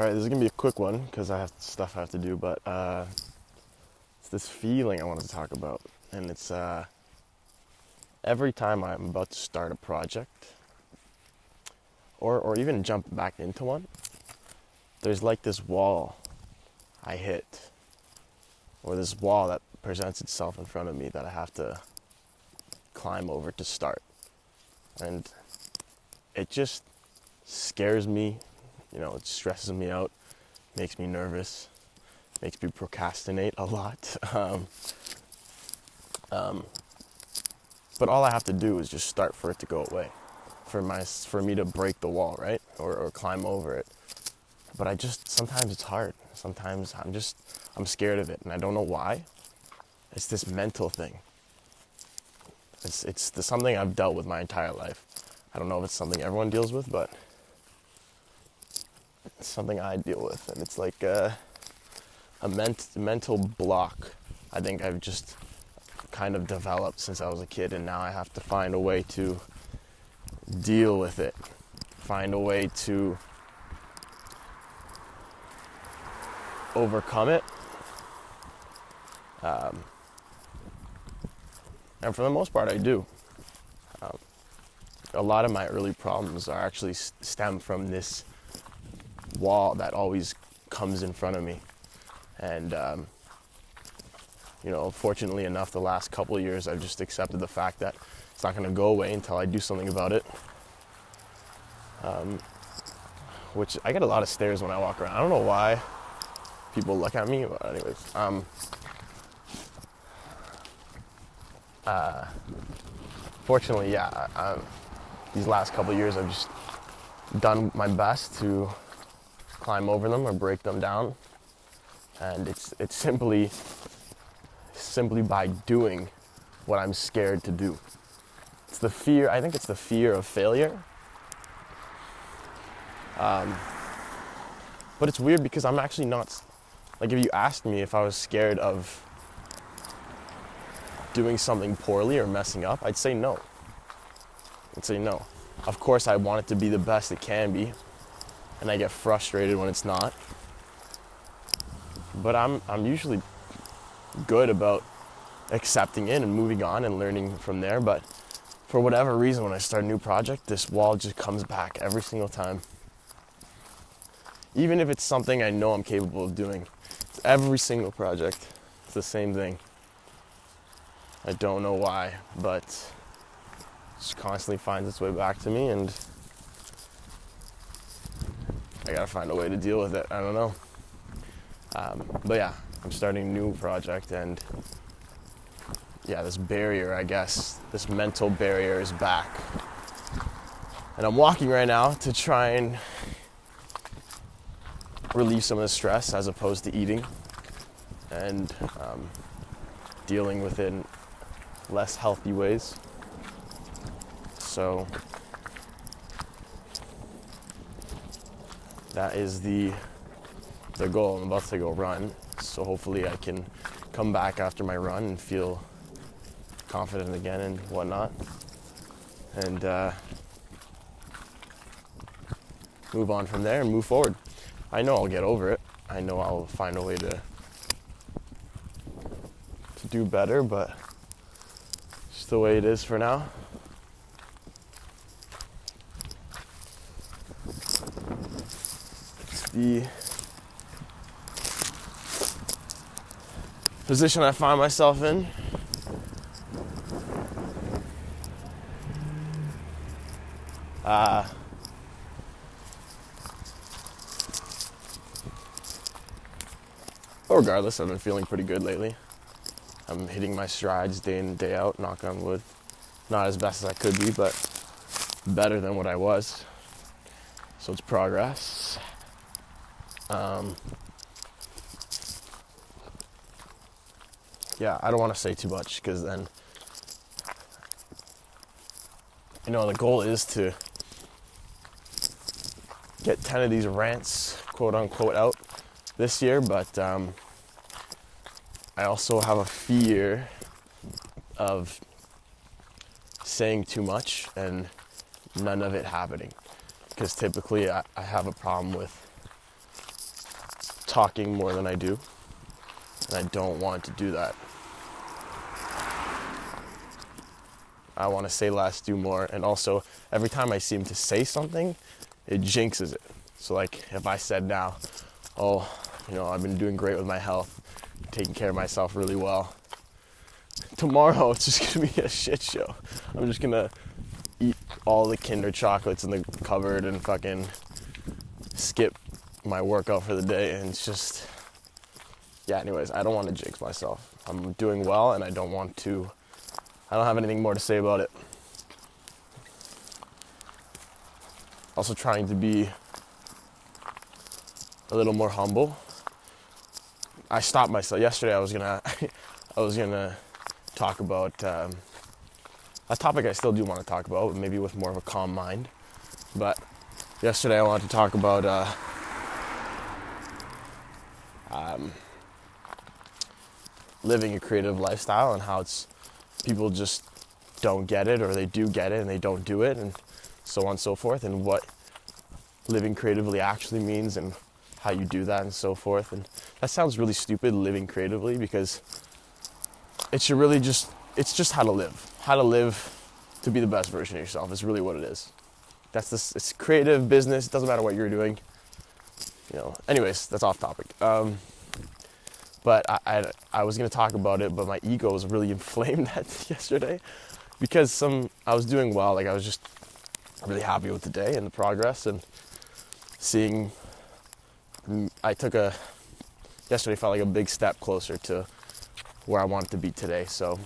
All right, this is gonna be a quick one because I have stuff I have to do, but it's this feeling I wanted to talk about, and it's every time I'm about to start a project, or even jump back into one, there's like this wall I hit, or this wall that presents itself in front of me that I have to climb over to start, and it just scares me. It stresses me out, makes me nervous, makes me procrastinate a lot. But all I have to do is just start for it to go away, for me to break the wall, right, or climb over it. But sometimes it's hard. Sometimes I'm scared of it, and I don't know why. It's this mental thing. It's something I've dealt with my entire life. I don't know if it's something everyone deals with, but it's something I deal with, and it's like a mental block. I think I've just kind of developed since I was a kid, and now I have to find a way to deal with it, find a way to overcome it. And for the most part, I do. A lot of my early problems are actually stem from this wall that always comes in front of me. And, fortunately enough, the last couple of years, I've just accepted the fact that it's not going to go away until I do something about it. Which I get a lot of stares when I walk around. I don't know why people look at me, but anyways. Fortunately, these last couple of years, I've just done my best to climb over them or break them down, and it's simply by doing what I'm scared to do. It's the fear. I think it's the fear of failure. But it's weird because I'm actually not. Like, if you asked me if I was scared of doing something poorly or messing up, I'd say no. Of course, I want it to be the best it can be, and I get frustrated when it's not. But I'm usually good about accepting it and moving on and learning from there. But for whatever reason, when I start a new project, this wall just comes back every single time. Even if it's something I know I'm capable of doing, every single project, it's the same thing. I don't know why, but it just constantly finds its way back to me, and I gotta find a way to deal with it. I don't know. But yeah, I'm starting a new project, and this barrier, I guess, this mental barrier is back. And I'm walking right now to try and relieve some of the stress as opposed to eating and dealing with it in less healthy ways. So that is the goal. I'm about to go run, so hopefully I can come back after my run and feel confident again and whatnot, and move on from there and move forward. I know I'll get over it. I know I'll find a way to do better, but it's the way it is for now. It's the position I find myself in. But regardless, I've been feeling pretty good lately. I'm hitting my strides day in and day out, knock on wood. Not as best as I could be, but better than what I was. So it's progress. I don't want to say too much, because then, the goal is to get 10 of these rants, quote unquote, out this year, but I also have a fear of saying too much and none of it happening, because typically I have a problem with talking more than I do, and I don't want to do that. I want to say less, do more, and also every time I seem to say something, it jinxes it. So like if I said now, oh, I've been doing great with my health, taking care of myself really well, tomorrow it's just gonna be a shit show. I'm just gonna eat all the Kinder chocolates in the cupboard and fucking skip my workout for the day, and it's just, anyways, I don't want to jinx myself. I'm doing well, and I don't have anything more to say about it. Also trying to be a little more humble. I stopped myself. Yesterday I was gonna talk about a topic I still do want to talk about, maybe with more of a calm mind. But yesterday I wanted to talk about living a creative lifestyle and how people just don't get it, or they do get it and they don't do it, and so on and so forth, and what living creatively actually means and how you do that and so forth. And that sounds really stupid, living creatively, because it's just how to live to be the best version of yourself is really what it is. It's creative business. It doesn't matter what you're doing. Anyways, that's off topic. But I was going to talk about it, but my ego was really inflamed yesterday because I was doing well. Like, I was just really happy with the day and the progress, and seeing, yesterday felt like a big step closer to where I wanted to be today. So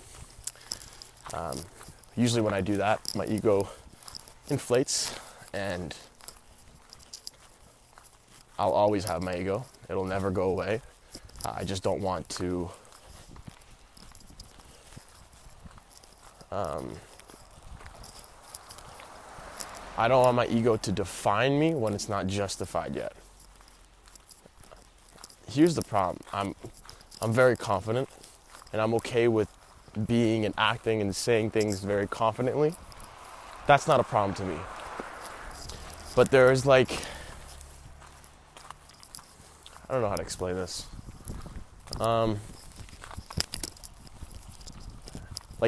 usually when I do that, my ego inflates, and I'll always have my ego. It'll never go away. I just don't want to I don't want my ego to define me when it's not justified yet. Here's the problem. I'm very confident, and I'm okay with being and acting and saying things very confidently. That's not a problem to me. But there's I don't know how to explain this.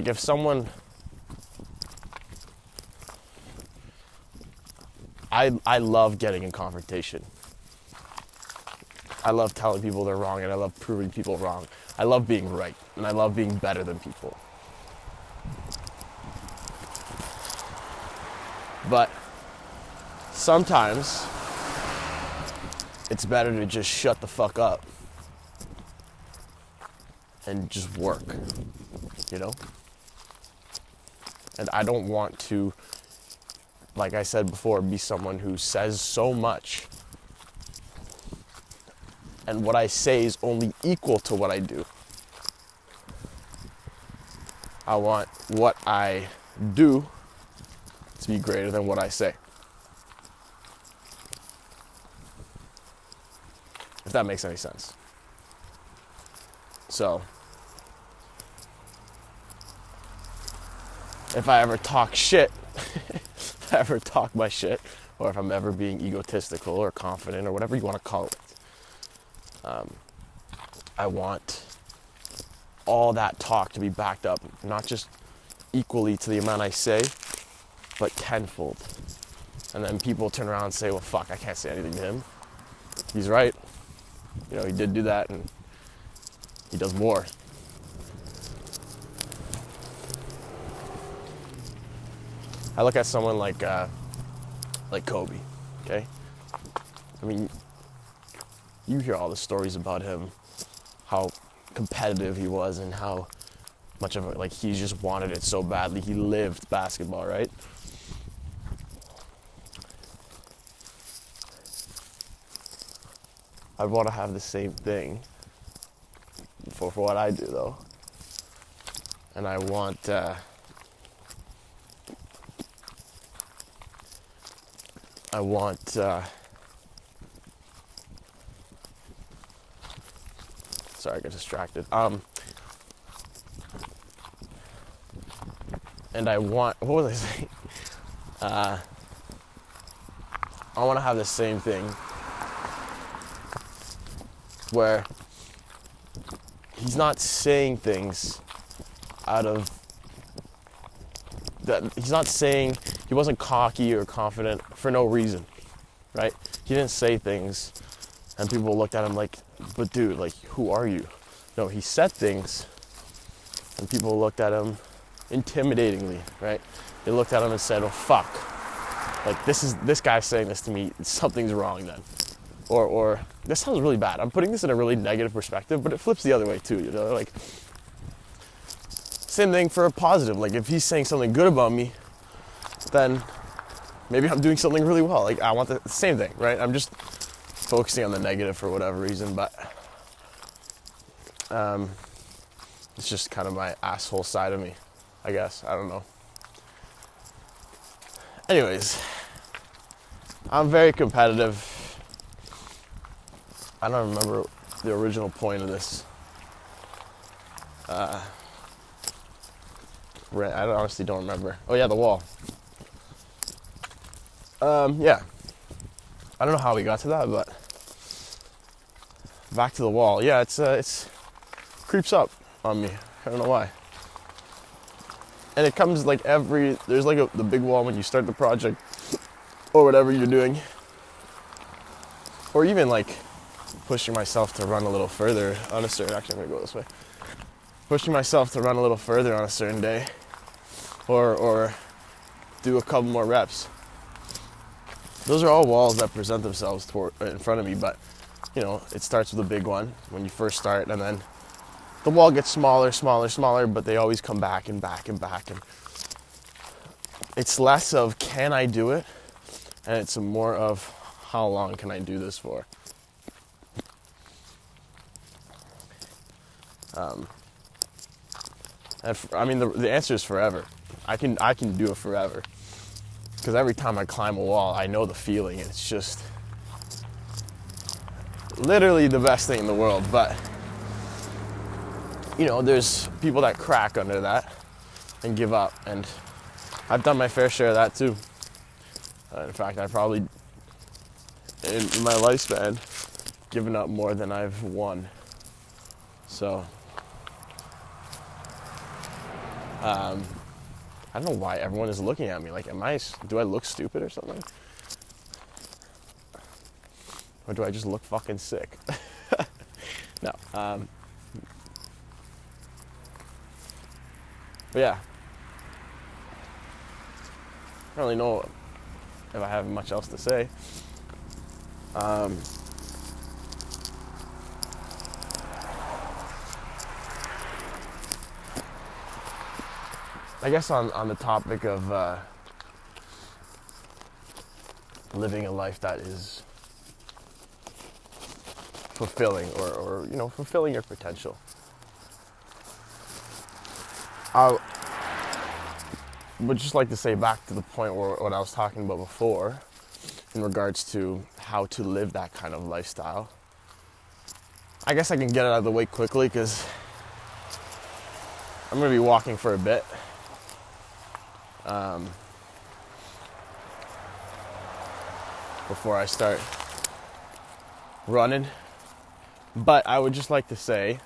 If someone, I love getting in confrontation. I love telling people they're wrong, and I love proving people wrong. I love being right, and I love being better than people. But sometimes it's better to just shut the fuck up and just work, And I don't want to, like I said before, be someone who says so much and what I say is only equal to what I do. I want what I do to be greater than what I say. If that makes any sense. So, if I ever talk shit, if I ever talk my shit, or if I'm ever being egotistical or confident or whatever you want to call it, I want all that talk to be backed up, not just equally to the amount I say, but tenfold. And then people turn around and say, well, fuck, I can't say anything to him. He's right. He did do that, and he does more. I look at someone like Kobe, okay? I mean, you hear all the stories about him, how competitive he was and how much of it, he just wanted it so badly. He lived basketball, right? I want to have the same thing for what I do, though. And I want sorry, I got distracted. And I want, what was I saying? I want to have the same thing where he's not saying things out of that. He's not saying, he wasn't cocky or confident for no reason, right? He didn't say things and people looked at him like, but dude, like, who are you? No, he said things and people looked at him intimidatingly, right? They looked at him and said, oh fuck, like this guy's saying this to me, something's wrong then. Or this sounds really bad. I'm putting this in a really negative perspective, but it flips the other way too, you know? Like, same thing for a positive. Like, if he's saying something good about me, then maybe I'm doing something really well. Like, I want the same thing, right? I'm just focusing on the negative for whatever reason, but it's just kind of my asshole side of me, I guess. I don't know. Anyways, I'm very competitive. I don't remember the original point of this. I honestly don't remember. Oh yeah, the wall. Yeah. I don't know how we got to that, but back to the wall. Yeah, it's creeps up on me. I don't know why. And it comes like there's like the big wall when you start the project or whatever you're doing. Or even like pushing myself to run a little further on a certain, actually I'm gonna go this way. Pushing myself to run a little further on a certain day. Or do a couple more reps. Those are all walls that present themselves in front of me, but you know, it starts with a big one when you first start, and then the wall gets smaller, but they always come back and back and back. And it's less of can I do it, and it's more of how long can I do this for. I mean, the answer is forever. I can do it forever. Because every time I climb a wall, I know the feeling, and it's just literally the best thing in the world. But, you know, there's people that crack under that and give up, and I've done my fair share of that too. In fact, I probably, in my lifespan, given up more than I've won. So, I don't know why everyone is looking at me. Like, do I look stupid or something? Or do I just look fucking sick? No. But yeah. I don't really know if I have much else to say. I guess on the topic of living a life that is fulfilling or you know, fulfilling your potential. I would just like to say back to the point where what I was talking about before in regards to how to live that kind of lifestyle. I guess I can get it out of the way quickly because I'm going to be walking for a bit. Before I start running. But I would just like to say,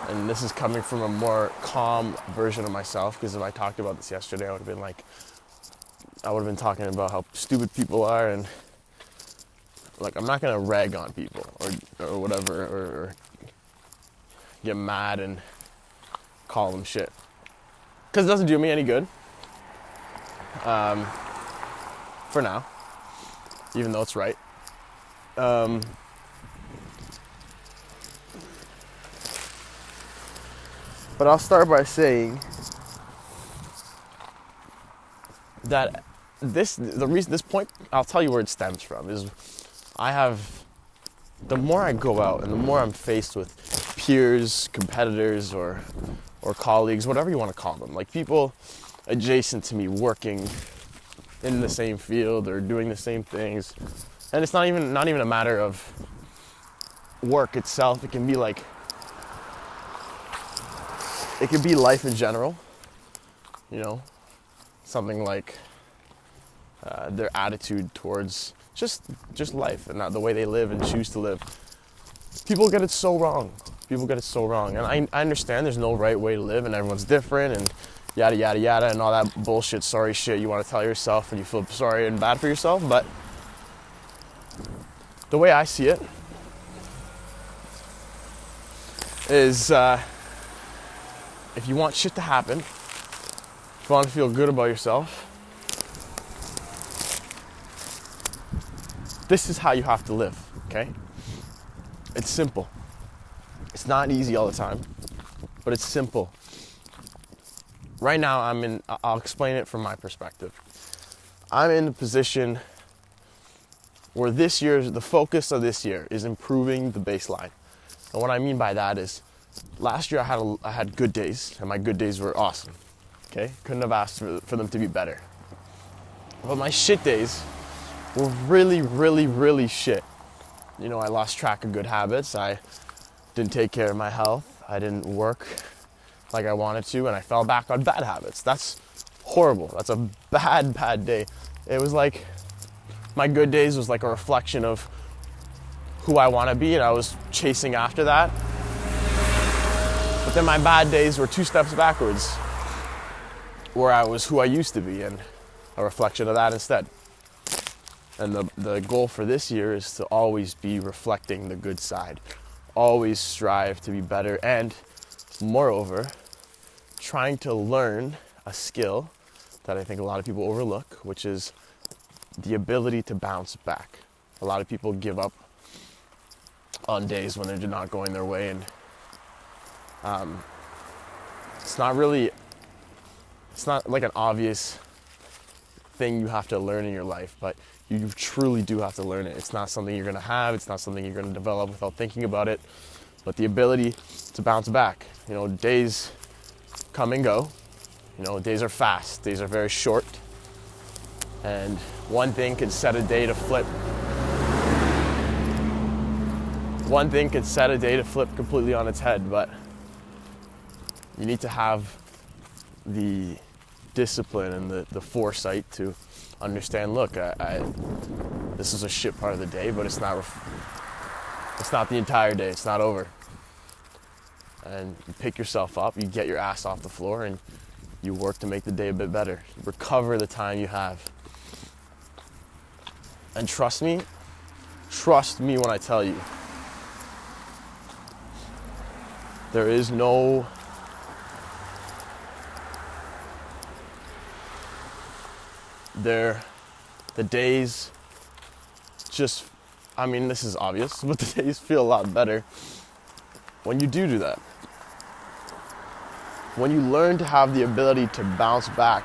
and this is coming from a more calm version of myself, because if I talked about this yesterday, I would have been talking about how stupid people are, and like, I'm not gonna rag on people or whatever, or get mad and call them shit, because it doesn't do me any good. For now, even though it's right. But I'll start by saying that this point, I'll tell you where it stems from, is the more I go out and the more I'm faced with peers, competitors, or colleagues, whatever you want to call them, like people adjacent to me working in the same field or doing the same things. And it's not even a matter of work itself. It can be like, it could be life in general, you know, something like their attitude towards just life and the way they live and choose to live. People get it so wrong. And I understand there's no right way to live and everyone's different and yada, yada, yada, and all that bullshit, sorry shit you want to tell yourself and you feel sorry and bad for yourself. But the way I see it is if you want shit to happen, if you want to feel good about yourself, this is how you have to live, okay? It's simple. It's not easy all the time, but it's simple. Right now, I'll explain it from my perspective. I'm in a position where the focus of this year is improving the baseline. And what I mean by that is, last year I had good days, and my good days were awesome, okay? Couldn't have asked for them to be better. But my shit days were really, really, really shit. You know, I lost track of good habits. I didn't take care of my health. I didn't work like I wanted to, and I fell back on bad habits. That's horrible. That's a bad, bad day. It was like, my good days was like a reflection of who I want to be, and I was chasing after that. But then my bad days were 2 steps backwards, where I was who I used to be, and a reflection of that instead. And the goal for this year is to always be reflecting the good side. Always strive to be better, and moreover, trying to learn a skill that I think a lot of people overlook, which is the ability to bounce back. A lot of people give up on days when they're not going their way, and it's not like an obvious thing you have to learn in your life, but you truly do have to learn it. It's not something you're going to have. It's not something you're going to develop without thinking about it. But the ability to bounce back. You know, days come and go. You know, days are fast. Days are very short. And one thing could set a day to flip. One thing could set a day to flip completely on its head. But you need to have the discipline and the foresight to understand, look, this is a shit part of the day, but it's not the entire day. It's not over. And you pick yourself up, you get your ass off the floor, and you work to make the day a bit better. Recover the time you have. And trust me when I tell you, there is no the days just, I mean, this is obvious, but the days feel a lot better when you do that. When you learn to have the ability to bounce back,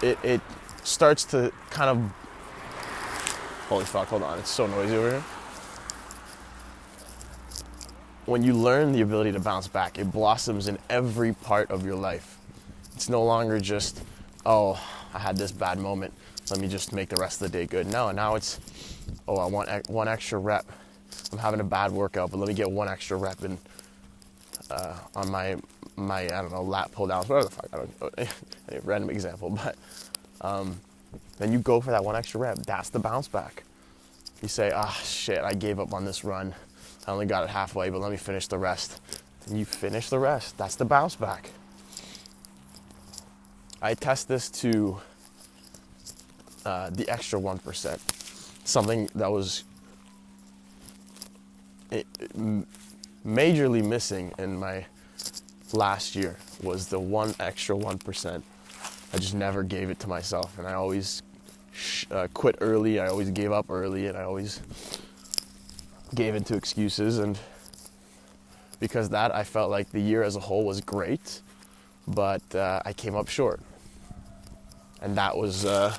it starts to kind of, holy fuck, hold on, it's so noisy over here. When you learn the ability to bounce back, it blossoms in every part of your life. It's no longer just, oh, I had this bad moment, let me just make the rest of the day good. No, now it's, oh, I want one extra rep. I'm having a bad workout, but let me get one extra rep in on my I don't know, lat pull downs, whatever the fuck, I don't know, a random example, but then you go for that one extra rep. That's the bounce back. You say, shit, I gave up on this run. I only got it halfway, but let me finish the rest. And you finish the rest. That's the bounce back. I attest this to the extra 1%. Something that was majorly missing in my last year was the one extra 1%. I just never gave it to myself, and I always quit early. I always gave up early, and I always gave into excuses. And because of that, I felt like the year as a whole was great, but I came up short. And that was, it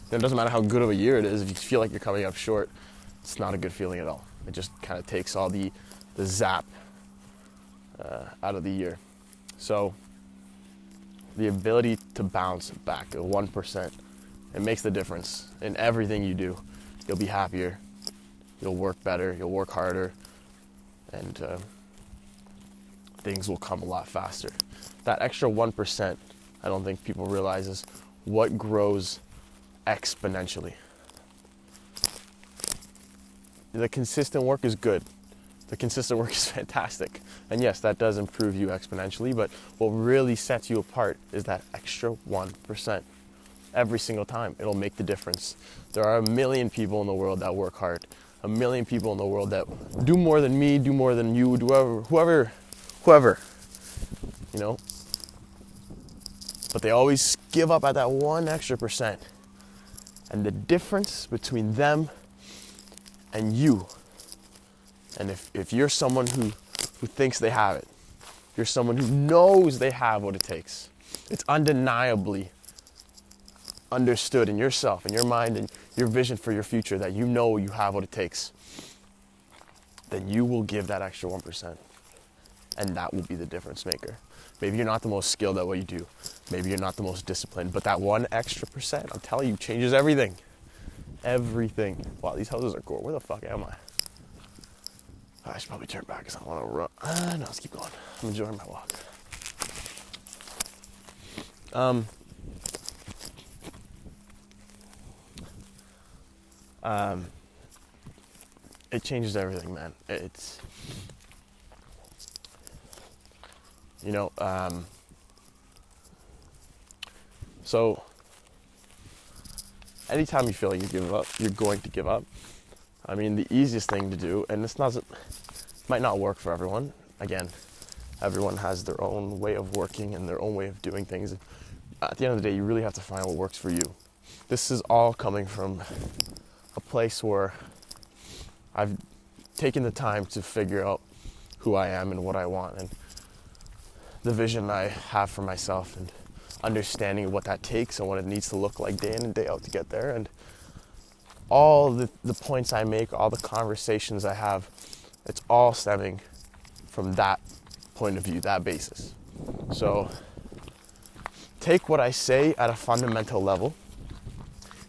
doesn't matter how good of a year it is, if you feel like you're coming up short, it's not a good feeling at all. It just kind of takes all the zap out of the year. So the ability to bounce back, 1%, it makes the difference in everything you do. You'll be happier, you'll work better, you'll work harder, and things will come a lot faster. That extra 1%, I don't think people realize, is what grows exponentially. The consistent work is good. The consistent work is fantastic. And yes, that does improve you exponentially, but what really sets you apart is that extra 1%. Every single time, it'll make the difference. There are a million people in the world that work hard. A million people in the world that do more than me, do more than you, do whoever, you know? But they always give up at that 1 extra percent. And the difference between them and you, and if you're someone who thinks they have it, you're someone who knows they have what it takes, it's undeniably understood in yourself, in your mind, and your vision for your future that you know you have what it takes, then you will give that extra 1%. And that will be the difference maker. Maybe you're not the most skilled at what you do. Maybe you're not the most disciplined, but that 1 extra percent, I'm telling you, changes everything. Everything. Wow, these houses are cool. Where the fuck am I? I should probably turn back because I want to run. No, let's keep going. I'm enjoying my walk. It changes everything, man. It's, you know, so anytime you feel like you give up, you're going to give up. I mean, the easiest thing to do, and this might not work for everyone. Again, everyone has their own way of working and their own way of doing things. At the end of the day, you really have to find what works for you. This is all coming from a place where I've taken the time to figure out who I am and what I want and the vision I have for myself and understanding what that takes and what it needs to look like day in and day out to get there. And all the points I make, all the conversations I have, it's all stemming from that point of view, that basis. So take what I say at a fundamental level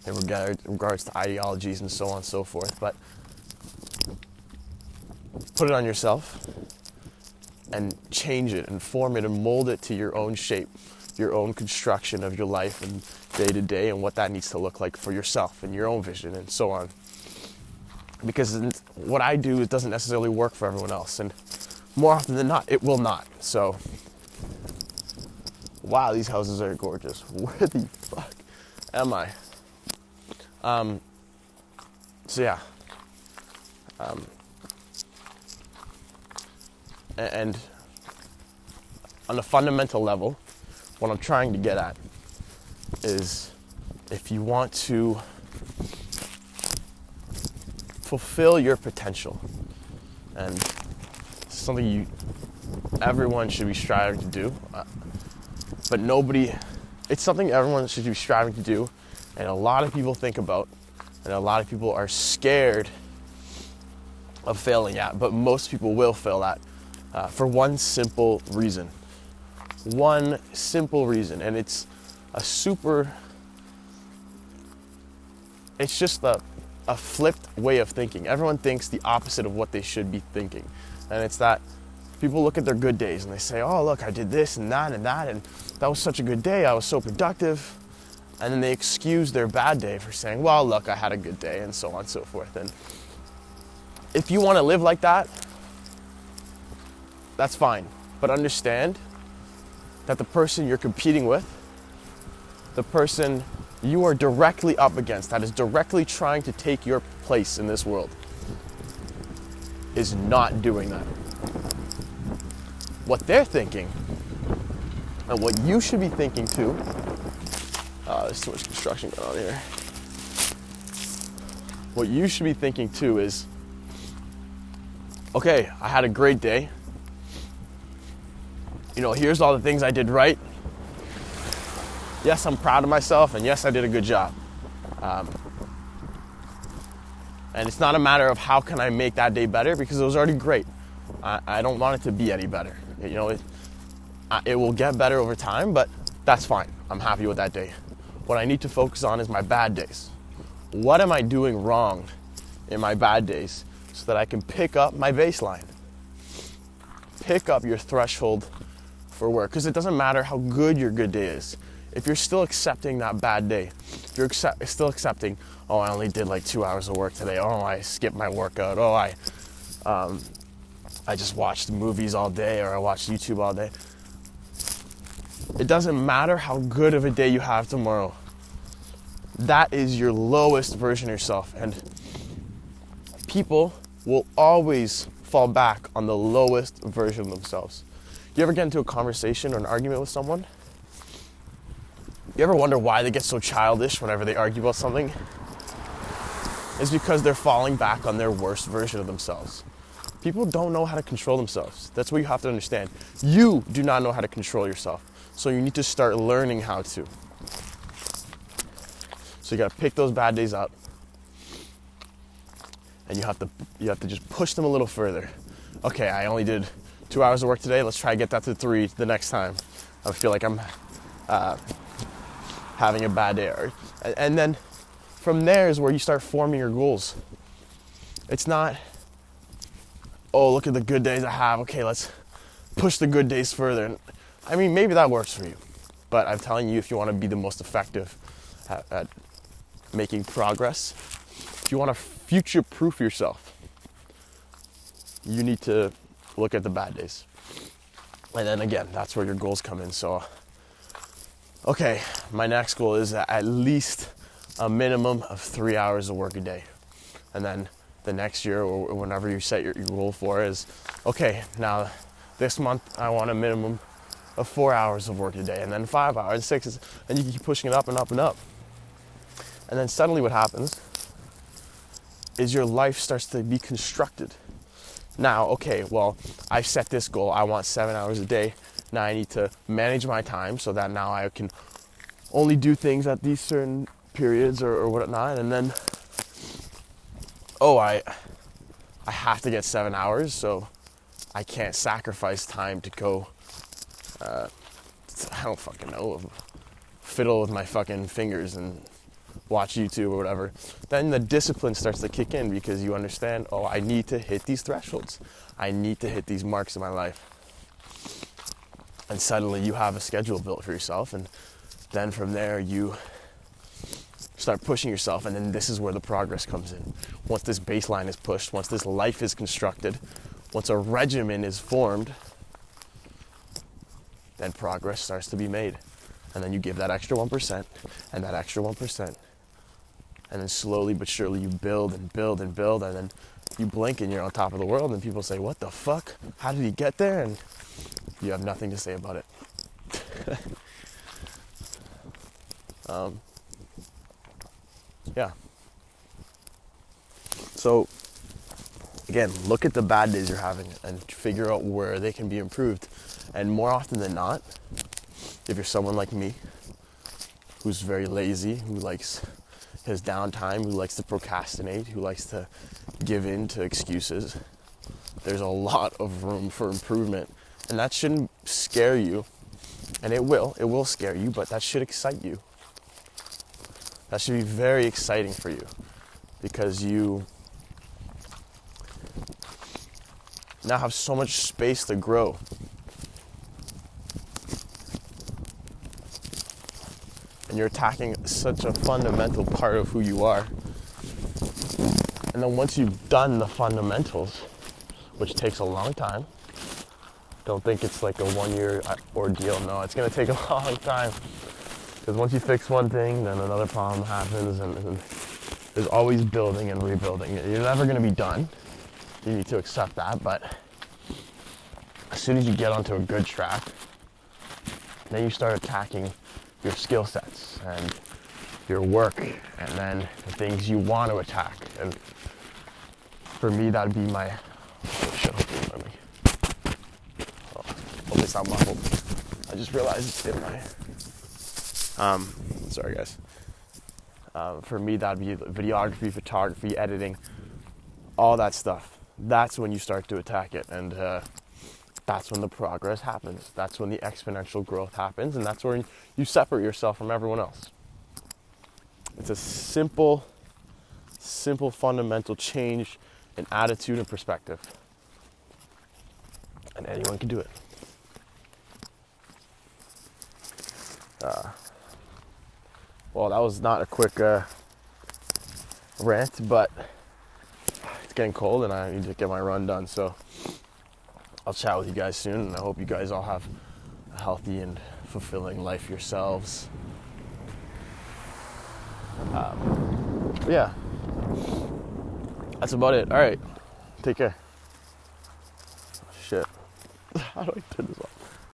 in regards to ideologies and so on and so forth, but put it on yourself and change it and form it and mold it to your own shape, your own construction of your life and day to day and what that needs to look like for yourself and your own vision and so on. Because what I do, it doesn't necessarily work for everyone else, and more often than not, it will not. So, wow, these houses are gorgeous. Where the fuck am I? So yeah. And on a fundamental level, what I'm trying to get at is if you want to fulfill your potential, and it's something everyone should be striving to do, but it's something everyone should be striving to do, and a lot of people think about, and a lot of people are scared of failing at, but most people will fail at for one simple reason. One simple reason, and it's just a flipped way of thinking. Everyone thinks the opposite of what they should be thinking, and it's that people look at their good days and they say, oh look, I did this and that, and that was such a good day, I was so productive, and then they excuse their bad day for saying, well look, I had a good day, and so on and so forth. And if you want to live like that, that's fine, but understand that the person you're competing with, the person you are directly up against, that is directly trying to take your place in this world, is not doing that. What they're thinking, and what you should be thinking too, there's too much construction going on here. What you should be thinking too is, okay, I had a great day. You know, here's all the things I did right. Yes, I'm proud of myself, and yes, I did a good job. And it's not a matter of how can I make that day better, because it was already great. I don't want it to be any better. You know, it will get better over time, but that's fine. I'm happy with that day. What I need to focus on is my bad days. What am I doing wrong in my bad days so that I can pick up my baseline? Pick up your threshold for work, because it doesn't matter how good your good day is. if you're still accepting that bad day, if you're still accepting, oh, I only did like 2 hours of work today, oh, I skipped my workout, oh, I just watched movies all day, or I watched YouTube all day. It doesn't matter how good of a day you have tomorrow. That is your lowest version of yourself. And people will always fall back on the lowest version of themselves. You ever get into a conversation or an argument with someone? You ever wonder why they get so childish whenever they argue about something? It's because they're falling back on their worst version of themselves. People don't know how to control themselves. That's what you have to understand. You do not know how to control yourself. So you need to start learning how to. So you gotta pick those bad days up. And you have to just push them a little further. Okay, I only did 2 hours of work today. Let's try to get that to 3 the next time. I feel like I'm having a bad day. And then from there is where you start forming your goals. It's not, oh, look at the good days I have. Okay, let's push the good days further. I mean, maybe that works for you. But I'm telling you, if you want to be the most effective at making progress, if you want to future-proof yourself, you need to look at the bad days. And then again, that's where your goals come in. So, okay, my next goal is at least a minimum of 3 hours of work a day. And then the next year, or whenever you set your goal for, is, okay, now this month I want a minimum of 4 hours of work a day, and then 5 hours, 6, and you keep pushing it up and up and up. And then suddenly what happens is your life starts to be constructed. Now, okay, well, I've set this goal. I want 7 hours a day. Now I need to manage my time so that now I can only do things at these certain periods or whatnot. And then, oh, I have to get 7 hours, so I can't sacrifice time to go, I don't fucking know, fiddle with my fucking fingers and watch YouTube or whatever. Then the discipline starts to kick in because you understand, oh, I need to hit these thresholds. I need to hit these marks in my life. And suddenly you have a schedule built for yourself, and then from there you start pushing yourself, and then this is where the progress comes in. Once this baseline is pushed, once this life is constructed, once a regimen is formed, then progress starts to be made. And then you give that extra 1% and that extra 1%. And then slowly but surely you build and build and build, and then you blink and you're on top of the world, and people say, what the fuck? How did he get there? And you have nothing to say about it. Yeah. So, again, look at the bad days you're having and figure out where they can be improved. And more often than not, if you're someone like me, who's very lazy, who likes his downtime, who likes to procrastinate, who likes to give in to excuses, there's a lot of room for improvement. And that shouldn't scare you. And it will scare you, but that should excite you. That should be very exciting for you, because you now have so much space to grow. And you're attacking such a fundamental part of who you are. And then once you've done the fundamentals, which takes a long time, don't think it's like a 1 year ordeal. No, it's going to take a long time. Because once you fix one thing, then another problem happens, and there's always building and rebuilding. You're never going to be done. You need to accept that, but as soon as you get onto a good track, then you start attacking your skill sets and your work, and then the things you want to attack. And for me, that'd be my, oh shit, hopefully it's not muffled. I just realized it's in my, sorry guys. For me, that'd be videography, photography, editing, all that stuff. That's when you start to attack it, and that's when the progress happens. That's when the exponential growth happens, and that's where you separate yourself from everyone else. It's a simple fundamental change in attitude and perspective. And anyone can do it. Well, that was not a quick rant, but it's getting cold and I need to get my run done. So I'll chat with you guys soon, and I hope you guys all have a healthy and fulfilling life yourselves. Yeah, that's about it. All right, take care. Shit. How do I turn this off?